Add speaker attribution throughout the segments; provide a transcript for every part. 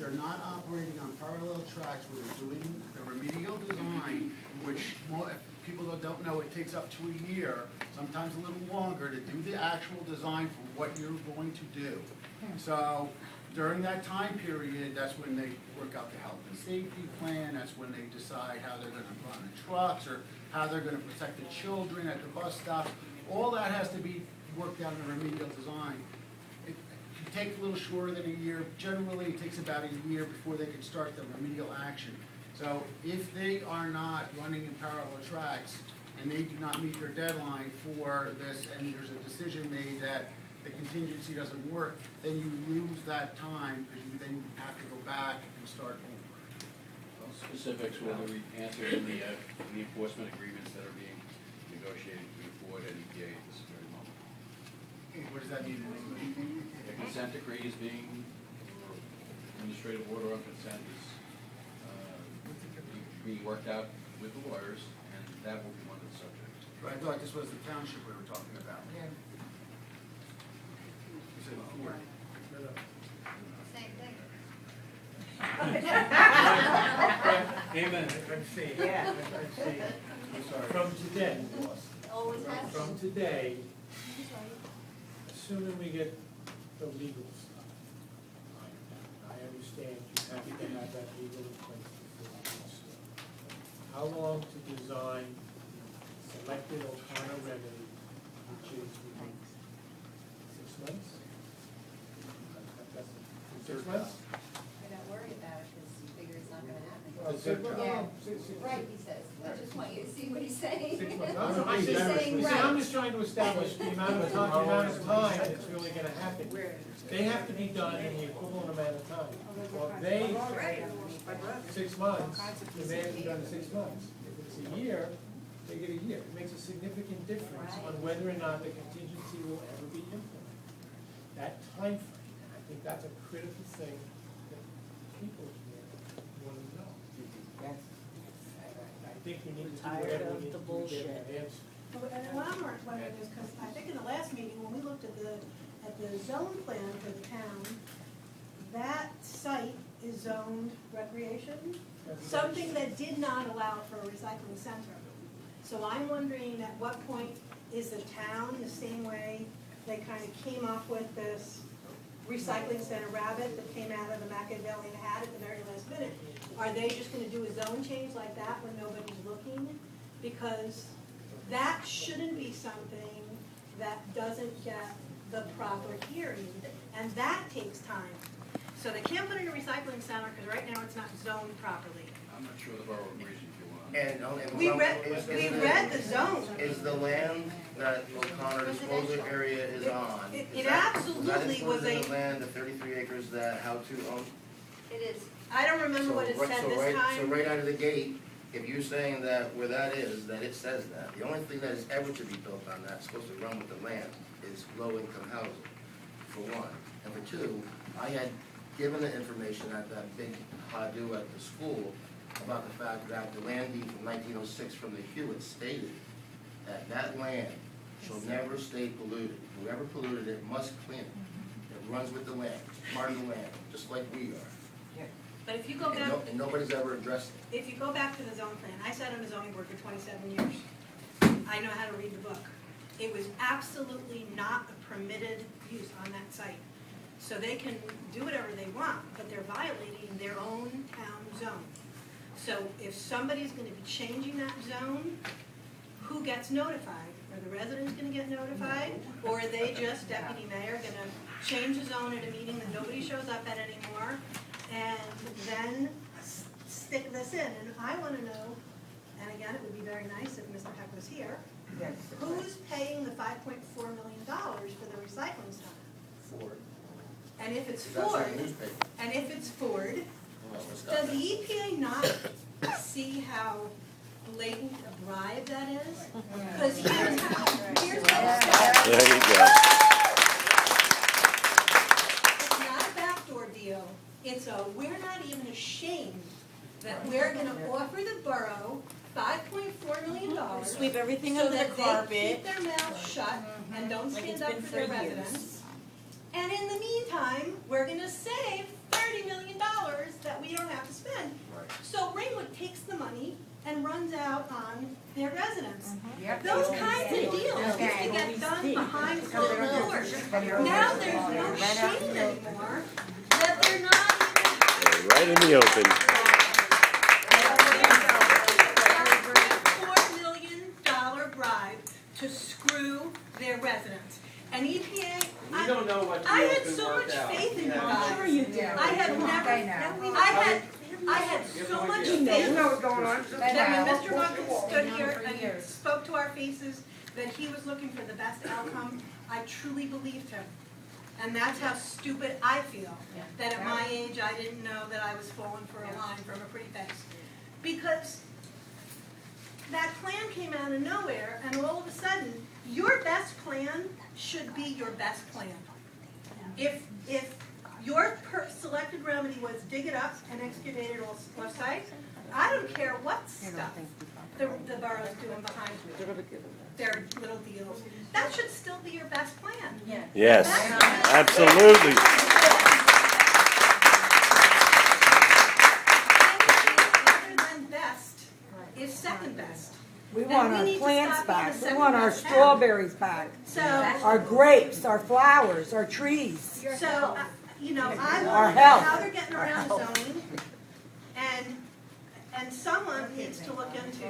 Speaker 1: they're not operating on parallel tracks where they're doing the remedial design, which people that don't know, it takes up to a year, sometimes a little longer, to do the actual design for what you're going to do. So during that time period, that's when they work out the health and safety plan, that's when they decide how they're gonna run the trucks, or how they're gonna protect the children at the bus stops. All that has to be worked out in a remedial design. It can take a little shorter than a year. Generally, it takes about a year before they can start the remedial action. So if they are not running in parallel tracks and they do not meet their deadline for this, and there's a decision made that the contingency doesn't work, then you lose that time, because you then have to go back and start over.
Speaker 2: Well, specifics will be answered in the enforcement agreements that are being negotiated between Ford and EPA at this very moment.
Speaker 1: What does that mean in English?
Speaker 2: The consent decree is being, or administrative order on consent is being worked out with the lawyers, and that will be one of the subjects.
Speaker 1: I thought this was the township we were talking about. You said Ford.
Speaker 3: Same thing.
Speaker 4: Amen.
Speaker 5: I'm seeing,
Speaker 3: Yeah.
Speaker 5: I'm seeing,
Speaker 1: I'm sorry.
Speaker 5: from today,
Speaker 3: Always has
Speaker 5: from
Speaker 3: been.
Speaker 5: today, assuming we get the legal stuff, I understand you have to have that legal in place before we can start. How long to design selected alternative remedy, which is within 6 months? That's 6 months?
Speaker 3: I don't worry about it because you figure it's not gonna happen.
Speaker 5: Well, six months.
Speaker 3: Yeah, right, he says. I just want you to see what he's saying.
Speaker 5: 6 months.
Speaker 1: I'm
Speaker 5: I'm
Speaker 3: just saying
Speaker 5: you see,
Speaker 3: right.
Speaker 5: I'm just trying to establish the amount of time that's really gonna happen. They have to be done in the equivalent amount of time. Well, if they, 6 months, then they have to be done in 6 months. If it's a year, they get a year. It makes a significant difference on whether or not the contingency will ever be implemented. That time frame, and I think that's a critical thing that people here want to know. I think we need to do whatever we need to do to get an answer.
Speaker 6: And what I'm wondering is, because I think in the last meeting, when we looked at the zone plan for the town, that site is zoned recreation, something that did not allow for a recycling center. So I'm wondering at what point is the town, the same way they kind of came up with this recycling center rabbit that came out of the Machiavellian hat at the very last minute, are they just gonna do a zone change like that when nobody's looking? Because that shouldn't be something that doesn't get the proper hearing, and that takes time. So they can't put in a recycling center because right now it's not zoned properly.
Speaker 2: I'm not sure the borough agrees with you on.
Speaker 7: And
Speaker 6: We read the zone.
Speaker 7: Is the land that O'Connor disposal area is on?
Speaker 6: It absolutely was
Speaker 7: that included in
Speaker 6: a,
Speaker 7: the land, the 33 acres that how to own?
Speaker 3: It is.
Speaker 6: I don't remember what it said this
Speaker 7: So
Speaker 6: time.
Speaker 7: right out of the gate, if you're saying that where that is, that it says that, the only thing that is ever to be built on that, supposed to run with the land, is low-income housing, for one. And for two, I had given the information at that big ha-do at the school about the fact that the land deed from 1906 from the Hewitt stated that that land shall never stay polluted. Whoever polluted it must clean it. It runs with the land, it's part of the land, just like we are.
Speaker 6: But if you go back,
Speaker 7: And nobody's ever addressed it.
Speaker 6: if you go back to the zone plan, I sat on the zoning board for 27 years. I know how to read the book. It was absolutely not a permitted use on that site. So they can do whatever they want, but they're violating their own town zone. So if somebody's gonna be changing that zone, who gets notified? Are the residents gonna get notified? Or are they just, deputy mayor, gonna change the zone at a meeting that nobody shows up at anymore? And then stick this in? And I wanna know, and again, it would be very nice if Mr. Heck was here, who's paying the $5.4 million for the recycling center?
Speaker 7: Ford.
Speaker 6: And if it's
Speaker 7: That's
Speaker 6: Ford,
Speaker 7: in the newspaper.
Speaker 6: and if it's Ford,
Speaker 7: Well, it's got
Speaker 6: does
Speaker 7: that.
Speaker 6: the EPA not see how blatant a bribe that is? Because here's what it says.
Speaker 8: There you go.
Speaker 6: It's not a backdoor deal. It's a, we're not even ashamed that we're gonna offer the borough $5.4 million.
Speaker 9: Sweep everything
Speaker 6: so
Speaker 9: under the
Speaker 6: that they
Speaker 9: carpet.
Speaker 6: keep their mouths shut and don't
Speaker 9: Like
Speaker 6: stand
Speaker 9: it's
Speaker 6: up
Speaker 9: been
Speaker 6: for their
Speaker 9: for years.
Speaker 6: residents. And in the meantime, we're gonna save $30 million takes the money and runs out on their residents.
Speaker 8: Yep.
Speaker 6: Those kinds of deals used to get done behind closed doors. Now there's no shame anymore that they're not even.
Speaker 9: Right in the open.
Speaker 6: $4 million bribe to screw their residents. And EPA,
Speaker 4: We don't know what
Speaker 6: I
Speaker 4: deal's
Speaker 6: had
Speaker 4: been
Speaker 6: so
Speaker 4: worked
Speaker 6: much
Speaker 4: out.
Speaker 6: faith in you
Speaker 8: I'm
Speaker 6: guys.
Speaker 8: sure you do.
Speaker 6: I have never, I had so much faith
Speaker 8: what's going on.
Speaker 6: that when Mr. Watkins stood here and spoke to our faces, that he was looking for the best outcome, I truly believed him. And that's how stupid I feel, that at my age, I didn't know that I was falling for a line from a pretty face. Because that plan came out of nowhere, and all of a sudden, your best plan should be your best plan. If your selected remedy was dig it up and excavate it off-site, I don't care what stuff the borough's doing behind their little deals. That should still be your best plan.
Speaker 9: Yes, absolutely.
Speaker 6: Anything other than best is second best.
Speaker 8: We
Speaker 6: Then
Speaker 8: want
Speaker 6: we
Speaker 8: our
Speaker 6: need to
Speaker 8: plants
Speaker 6: stop being
Speaker 8: back.
Speaker 6: a
Speaker 8: We
Speaker 6: second
Speaker 8: want our
Speaker 6: best town.
Speaker 8: strawberries back.
Speaker 6: So,
Speaker 8: Our grapes, our flowers, our trees.
Speaker 6: you know, I
Speaker 8: Our
Speaker 6: want to know
Speaker 8: health.
Speaker 6: how they're getting around zoning, and someone needs to look into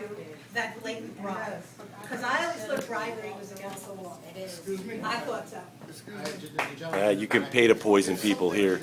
Speaker 6: that blatant bribe. Because I always thought bribery was against the law.
Speaker 1: Excuse me?
Speaker 6: I thought so.
Speaker 1: The gentleman-
Speaker 9: You can pay to poison people here.